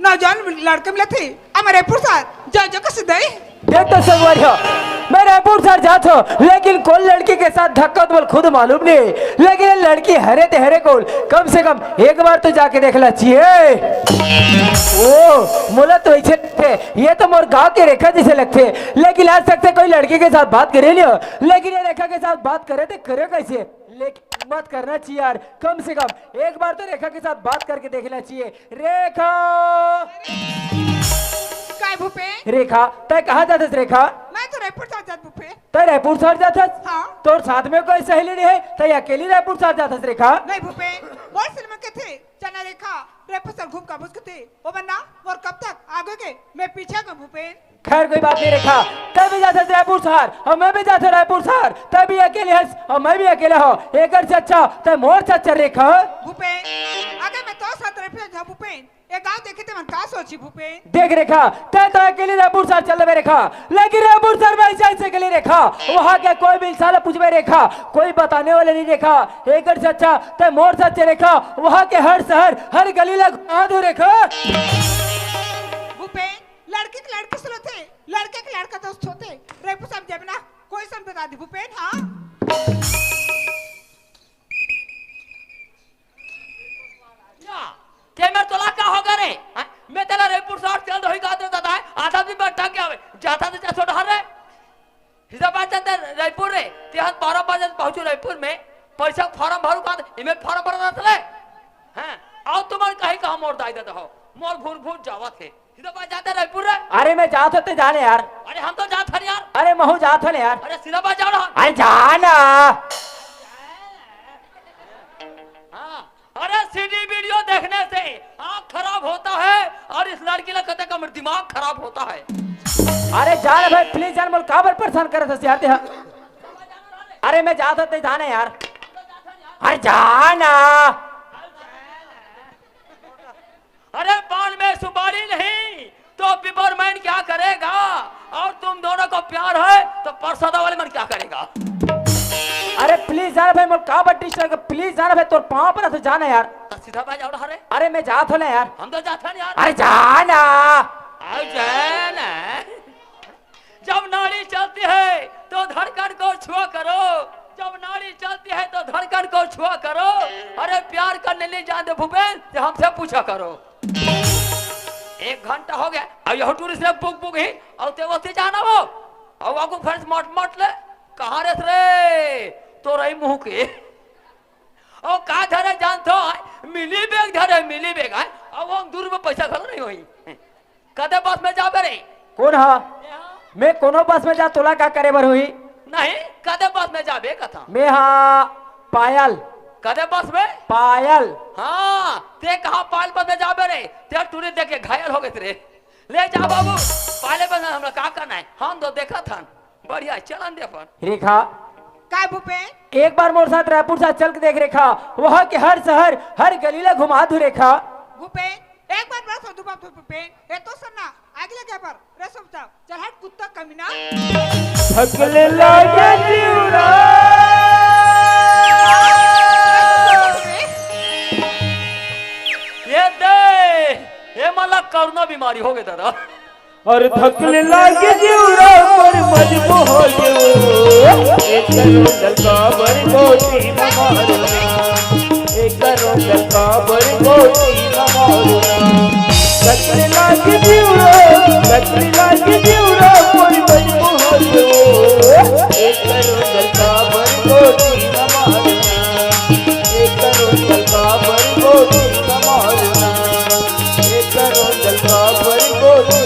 नौजवान लड़के मिले थे हमारे पुरसाद जो जो कैसे दे देख तो संगवारी हो मैं रायपुर सर जात हो लेकिन कौन लड़की के साथ धक्का तो बोल खुद मालूम नहीं लेकिन ये लड़की हरे ते हरे कोल कम से कम एक बार तो जाके देखना चाहिए। ओ मोला तो ऐसे थे ये तो मोर गांव के रेखा जैसे लगते लेकिन आज तक से कोई लड़की के साथ बात करे नहीं हो लेकिन ये रेखा के साथ बात करे तो करे कैसे लेकिन मत करना चाहिए यार कम से कम एक बार तो रेखा के साथ बात करके देखना चाहिए। रेखा काय भूपेन रेखा तय कहाँ जाते रेखा मैं तो रायपुर जात भूपेन तय रायपुर सर जाता हाँ तोर साथ में कोई सहेली नहीं है तय अकेली रायपुर सर जाता रेखा नहीं भूपेन बहुत सिनेमा के थे चना रेखा रायपुर सर घूम का बुझ थे वो बनना और कब तक आगे के मैं पीछे का भूपेन खैर कोई बात नहीं रेखा तब भी जाता रायपुर शहर और मैं भी जाता रायपुर शहर तब भी अकेले हंस और मैं भी अकेला हो एक अच्छा तय मोर सच्चा रेखा भूपेन अगर मैं तो साथ रह जा भूपेन ये गांव देखे थे मन का सोची भूपेन देख रेखा तय तो अकेले रायपुर शहर चल रहे रेखा लेकिन रायपुर शहर में ऐसे अकेले रेखा वहाँ के कोई भी इंसान पूछवे रेखा कोई बताने वाले नहीं रेखा एक अच्छा तय मोर सच्चे रेखा वहाँ के हर शहर हर गली लगा दो रेखा। भूपेन लड़के के लड़के सुनो थे लड़के के लड़का दोस्त होते रायपुर साहब जब ना कोई सन बता दी भूपेन हाँ क्या मेरे तोला क्या होगा रे मैं तेरा रायपुर शहर चल रही का देता है आधा दिन बैठा क्या है जाता तो छोड़ हर रे हिसाब चलते रायपुर रे ते हम 12 बजे पहुंचो रायपुर में पैसा फॉर्म भरू का इमे फॉर्म भरना चले हैं आओ तुम कहीं का मोर दाई देता हो मोर घूर घूर जावा थे हिसाब जाते रायपुर रे अरे मैं जात होते जाने यार अरे हम तो जात हन यार अरे महू जात हन यार अरे सीधा बात जाओ अरे जाना हाँ अरे सीडी वीडियो देखने से आँख खराब होता है और इस लड़की का कहते का दिमाग खराब होता है। अरे जान भाई प्लीज जान बोल काबर परेशान करे थे यार ते अरे मैं जात होते जाने यार अरे जाना अरे पान में सुपारी नहीं तो पिपरमैन क्या करेगा और तुम दोनों को प्यार है तो परसदा वाले मन क्या करेगा। अरे प्लीज जाना भाई मोर काबर डिस्टर्ब प्लीज जाना भाई तोर पांव पर तो जाना यार सीधा भाई जाओ हरे अरे मैं जात हो ना यार हम तो जाते हैं यार अरे जाना जाना जब नाड़ी चलती है तो धड़कन को छुआ करो जब नाड़ी चलती है तो धड़कन को छुआ करो अरे प्यार करने ले जान दे भूपेन हमसे पूछा करो 1 घंटा हो गया अब यह टूरिस्ट ने बुक बुक ही और ते वो जाना वो और आपको फ्रेंड्स मट ले कहाँ रे तो रही मुंह के और का धरे जानते हो मिली बैग है अब वो दूर में पैसा खलो नहीं हुई कदे बस में जा रे कौन हा मैं कोनो बस में जा तोला का करे बर हुई नहीं कदे बस में जाबे कथा मैं हाँ पायल कदे बस में पायल हाँ ते कहा पायल बस में जाबे रे ते टूरी देख के घायल हो गए रे ले जा बाबू पाले बस हमरा का करना है हम तो देखा था बढ़िया चलन दे अपन रेखा काय भूपेन एक बार मोर साथ रायपुर साथ चल के देख रेखा वहाँ के हर शहर हर गलीला घुमा दू रेखा भूपेन एक बार बस दो बाप भूपेन ये तो सुनना अगले के पर रसम जाओ चल हट कुत्ता कमीना थकले लागे जीवरा ये दे ये मला कोरोना बीमारी हो गई दादा और थकले लागे जीवरा पर मजबूर हो जो एक करोड़ का बरगोटी मारना एक करोड़ का बरगोटी मारना थकले लागे जीवरा पर मजबूर हो जो एक करोड़ का बरगोटी मारना एक करोड़ का बरगोटी मारना एक करोड़ का बरगोटी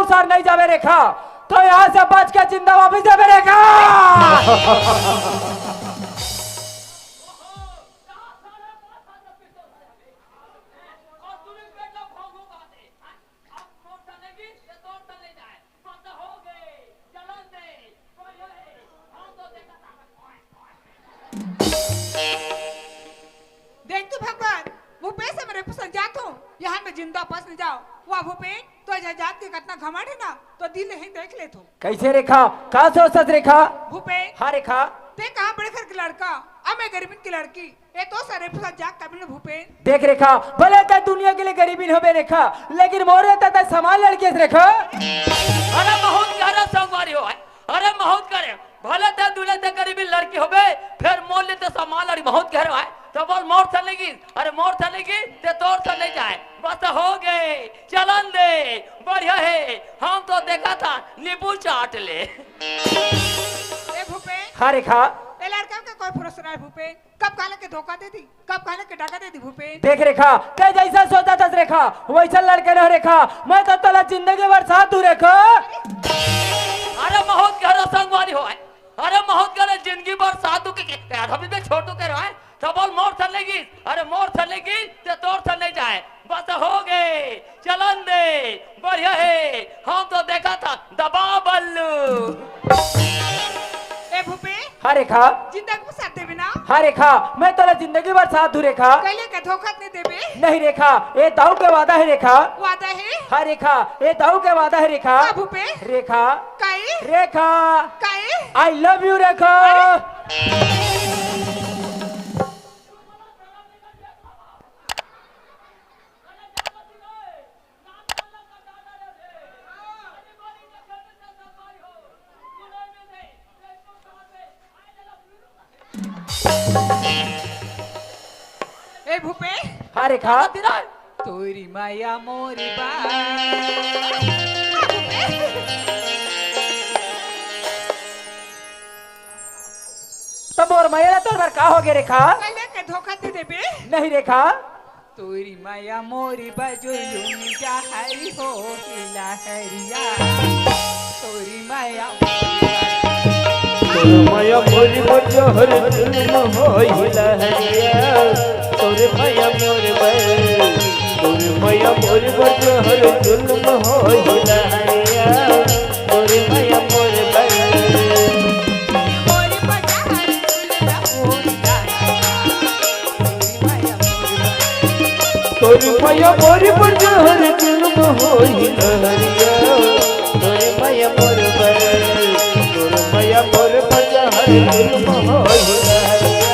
अनुसार नहीं जावे रेखा तो यहाँ से बच के जिंदा वापिस जावे रेखा। देख तू भगवान भूपे से मेरे पसंद जात हूँ यहाँ में जिंदा पास नहीं जाओ वाह भूपे तो जात के कितना घमंड है ना तो दिल ही देख ले तू कैसे रेखा का सोचत रेखा। भूपे हाँ रेखा ते कहाँ बड़े घर की लड़का अब मैं गरीबी की लड़की ये तो सारे पसंद जात कभी भूपे देख रेखा भले तो दुनिया के लिए गरीबी हो बे रेखा लेकिन मोरे तो समान लड़के से रेखा। अरे बहुत गहरा संगवारी हो अरे बहुत करे भले तो दूल्हे ते गरीबी लड़की होबे फिर मोल ले तो सामान लड़ी बहुत गहरा है तो बोल मोर चलेगी अरे मोर चलेगी ते तोर चले जाए बस हो गए चलन दे बढ़िया है हम तो देखा था नींबू चाट ले। ए भूपे हाँ रेखा ए लड़का का कोई भरोसा नहीं भूपे कब काले के धोखा दे दी कब काले के डाका दे दी भूपे। देख रेखा ते जैसा सोचा था रेखा वैसा लड़के रह रेखा मैं तो तला जिंदगी भर साथ हूँ रेखा। अरे बहुत गहरा संगवारी हो अरे बहुत गहरा जिंदगी भर साथ हूँ के छोटू के रहा है तो बोल मोर चलेगी अरे मोर चलेगी ते तोर चले जाए बस हो गए चलन दे बढ़िया है हम तो देखा था दबा बल्लू। ए भूपे हाँ रेखा जिंदगी में साथ देवे ना हाँ रेखा मैं तला जिंदगी भर साथ हूँ रेखा। कैले के धोखा नहीं देवे नहीं रेखा ये दाऊ के वादा है रेखा। वादा है हाँ रेखा ये दाऊ के वादा है रेखा। का भूपे रेखा काई रेखा काई आई लव यू रेखा। ए भूपे हाँ रेखा तोरी माया मोरी बा तो मोर मैया तो बार का हो गया रेखा। कैले के धोखा दे देबे नहीं रेखा तोरी माया मोरी बजो यूनी जाहरी हो हिला हरिया तोरी माया माया मोरी बजो हर जुल्म होइला हरिया तोरे माया मोर बल तोरे माया मोरी बजो हर जुल्म होइला हरिया तोरे माया मोर बल मोरी बजा हर तुलना होइला तोरे माया मोरी बजो हर जुल्म होइला हरिया तोरे माया मोर बल तोरे माया मोर बजो हर जुल्म होइला हरिया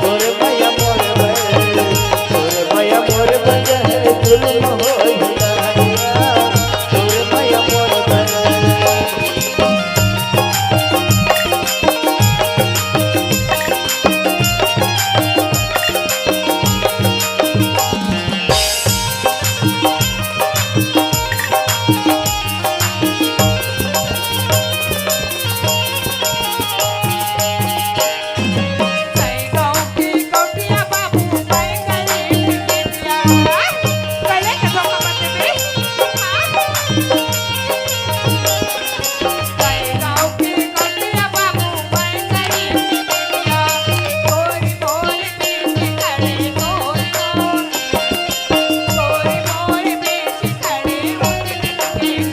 तोरे माया मोर बल तोरे माया मोर बजो हर जुल्म होइला हरिया तोरे माया मोर बल सई गांव की कौटिया बाबू मैं करे टिकटिया कैले के धोखा मत देबे सई गांव की कौटिया बाबू मैं करे टिकटिया तोरी मोरी बेची खड़े तोर तोर तोरी मोरी बेची खड़े उनके टिकटिया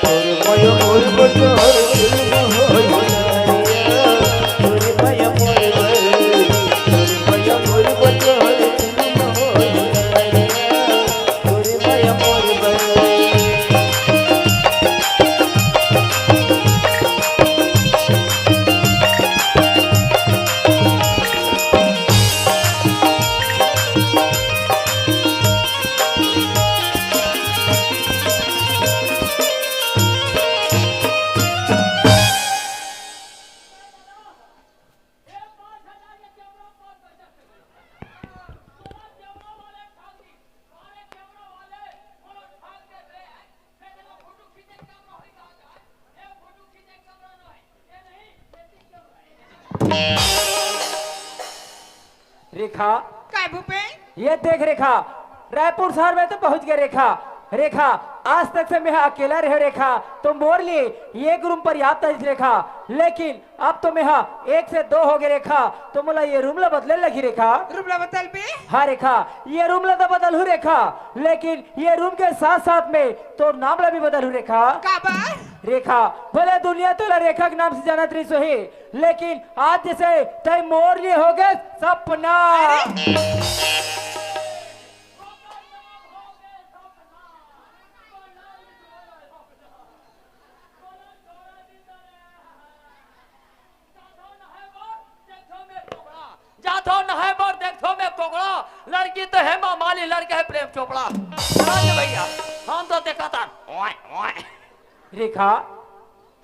तोरे माया मोर बजो हर जुल्म होइला हरिया तोरे माया मोर बल तोरे माया मोर बजो हर जुल्म होइला हरिया तोरे माया मोर बल रेखा काय भूपे ये देख रेखा रायपुर शहर में तो पहुंच गए रेखा। रेखा आज तक से मैं अकेला रहे रेखा, तो मोर लिए एक रूम पर्याप्त है रेखा, लेकिन अब तो मैं एक से दो हो गए रेखा, तो मोला ये रूम ला बदले लगी रेखा। रूम ला बदल पे हाँ रेखा, ये रूम ला तो बदल हूँ रेखा, लेकिन ये रूम के साथ साथ में तो नाम ला भी बदल हूँ रेखा। काबर रेखा भले दुनिया तो रेखा के नाम से जाना तरी सो ही, लेकिन आज जैसे तय मोर लिए हो गए सपना। जाथो नहाए बर देखो मैं कोगड़ा, लड़की तो है माली, लड़का है प्रेम चोपड़ा। भैया हम तो देखा था। रेखा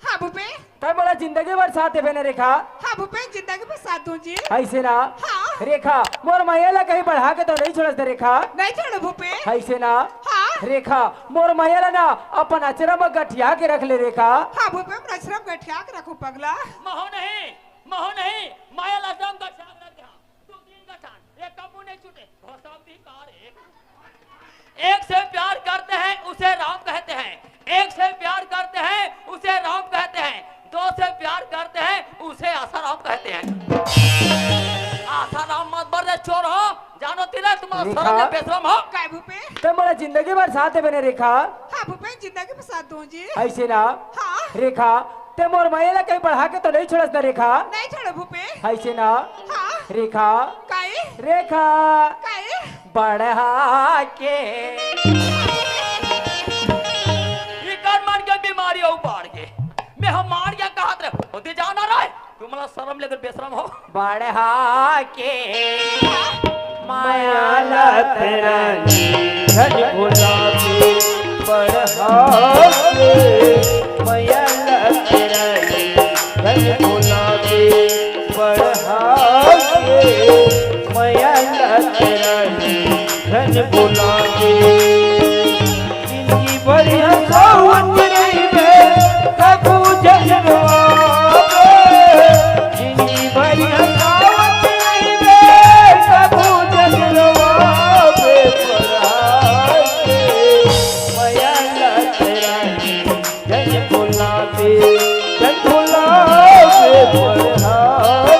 हाँ भूपे, तय बोला जिंदगी भर साथ है रेखा। हाँ भूपे, जिंदगी में साथ दूं जी। ऐसे ना हाँ। रेखा मोर मैया कहीं बढ़ा के तो नहीं छोड़ रेखा। नहीं छोड़ो भूपे। ऐसे ना हाँ। रेखा मोर मैया ना अपन अचरा में गठिया के रख ले रेखा। हाँ भूपे, मैं अचरा में गठिया के रखूं पगला। महो नहीं माया लाजम का शाम रख दिया। तू दिन का टान एक कबू नहीं छूटे, भौसाब भी कार एक से प्यार करते हैं उसे राम कहते हैं, एक से प्यार करते हैं उसे राम कहते हैं, दो से प्यार करते हैं उसे आसाराम कहते हैं। आसाराम मत बरदे चोर हो, जानो तिला तुम शर्म में बेशरम हो। काय भूपे? तो मोला जिंदगी भर साथ है रेखा। हाँ भूपे, जिंदगी में साथ दूं जी। ऐसे ना हाँ। रेखा ते मोर मैया कहीं बढ़ा के तो नहीं छोड़ रेखा। नहीं छोड़ो भूपे। ऐसे ना हाँ। रेखा काय रेखा काय बढ़ा के मन के बीमारी हो बाढ़ के मैं हम मार गया कहा थे होते जाना रहा है तुम मला शर्म लेकर बेशरम हो। बढ़ा के माया ला तेरा धन गुलाबी बढ़ा के, माया ला तेरा धन गुलाबी बढ़ा के, माया ला तेरा धन गुलाबी। जिंदगी भर हंसावत रहिबे कबू जगवावे, जिंदगी भर हंसावत रहिबे कबू जगवावे। पढ़ा के माया ला तेरा धन गुलाबी, धन गुलाबी पढ़ा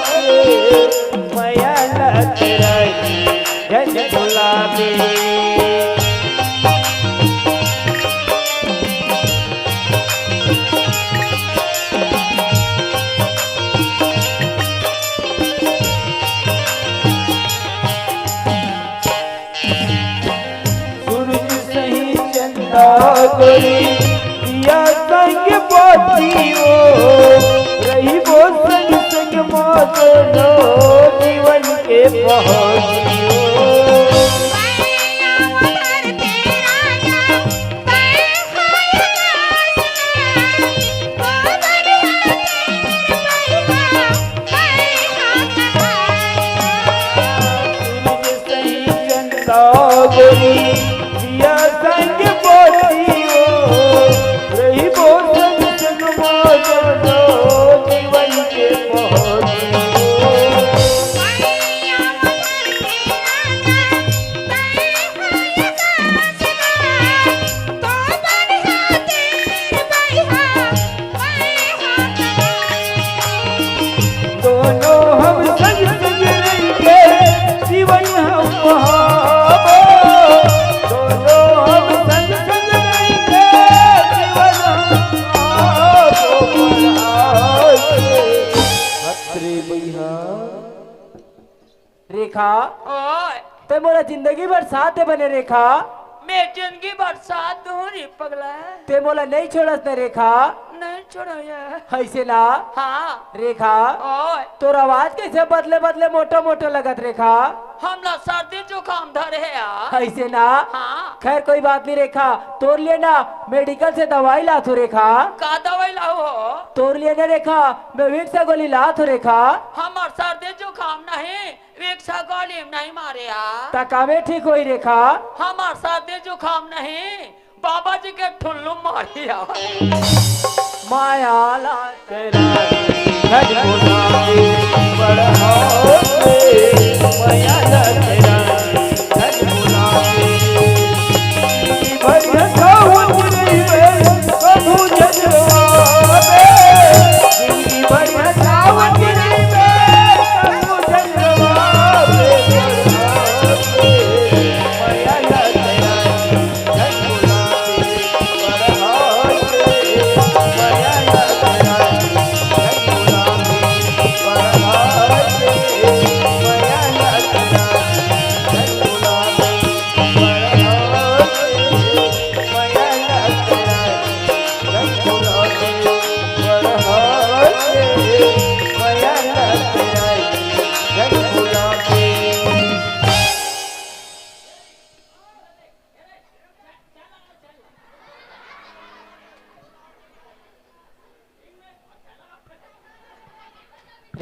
के, माया ला तेरा धन गुलाबी। गोरी दिया संग बातियो रही वो संग संग मौजो जीवन के पहुँचियो। गोरी दिया संग बातियो रही वो संग संग मौजो जीवन के पहुँचियो। दोनों हम संग संग रहेंगे जीवन हम बहावो, दोनों हम संग संग रहेंगे जीवन हम बहावो। खतरे भैया रेखा ओए ते मोला जिंदगी भर साथ है बने रेखा। मैं जिंदगी बरसात दूं रे पगला ते मोला नहीं छोड़स न रेखा। नहीं छोड़ो यार। ऐसे ना हाँ रेखा ओए तोर आवाज कैसे बदले बदले मोटो मोटो लगत रेखा। हम ना सर्दी जुकाम धरे है यार। ऐसे ना हाँ खैर कोई बात नहीं रेखा, तोर लिए ना मेडिकल से दवाई लाथो रेखा। का दवाई लाओ हो? तोर लिए ना रेखा मैं विक्स का गोली लाथो रेखा। हमार सर्दी जुकाम नहीं विक्सा गोली नहीं मारे यार। तकावे ठीक होई रेखा। हमार सर्दी जुकाम नहीं बाबा जी के ठुल्लू मारी यार। माया ला तेरा धन गुलाबी बढ़ा के, माया ला तेरा धन गुलाबी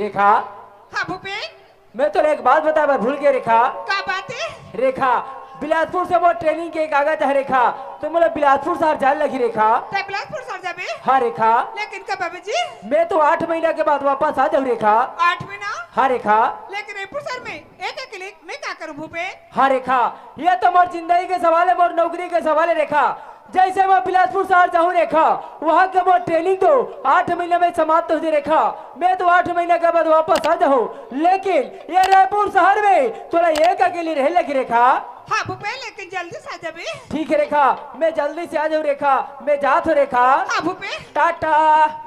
रेखा हाँ भूपेन मैं तो एक बात बता मैं भूल गया रेखा क्या बात है? रेखा बिलासपुर से वो ट्रेनिंग के कागज है रेखा तो मतलब बिलासपुर से जाने लगी रेखा तै बिलासपुर सर जाबे हाँ रेखा लेकिन कब बाबू जी? मैं तो 8 महीना के बाद वापस आ जाऊँ रेखा 8 महीना हाँ रेखा लेकिन रायपुर सर में एक अकेले मैं क्या करूं भूपेन? हाँ रेखा ये तो मोर जिंदगी के सवाल है मोर नौकरी के सवाल है रेखा जैसे मैं बिलासपुर शहर जाऊँ रेखा वहाँ के वो ट्रेनिंग तो 8 महीने में समाप्त हो जाए रेखा मैं तो 8 महीने के बाद वापस आ जाऊँ लेकिन ये रायपुर शहर में थोड़ा एक अकेली रह लगी रेखा हाँ भूपेन लेकिन जल्दी से आ जाबे। ठीक है रेखा मैं जल्दी से आ जाऊँ रेखा मैं जात हूँ रेखा हाँ Bhupen tata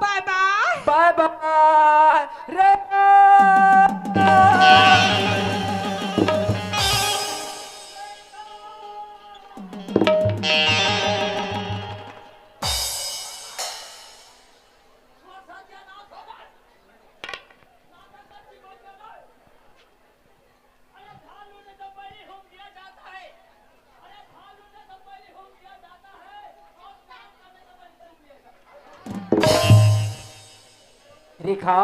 bye bye. Bye bye Rekha Rekha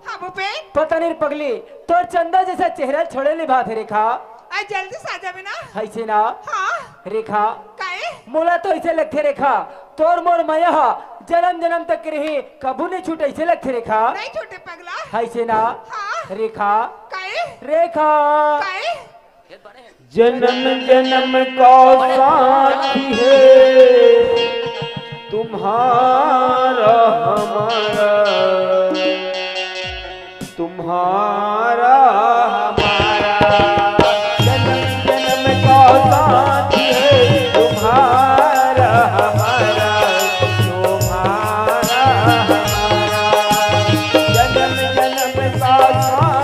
हाँ भूपेन पता नहीं पगली तोर चंदा जैसा चेहरा छोड़े ले बात है रेखा आज जल्दी से आ जाबे ना। ऐसे ना हाँ रेखा काहे? मोला तो ऐसे लगते रेखा तोर मोर मैया जन्म जन्म तक रही कबू नहीं छूट ऐसे लगते रेखा नहीं छोटे पगला। ऐसे ना हाँ रेखा काहे? रेखा काहे? जन्म जन्म का साथी है तुम्हारा हमारा तुम्हारा हमारा जन्म जन्म का साथी है तुम्हारा हमारा तुम्हारा हमारा जन्म जन्म का साथी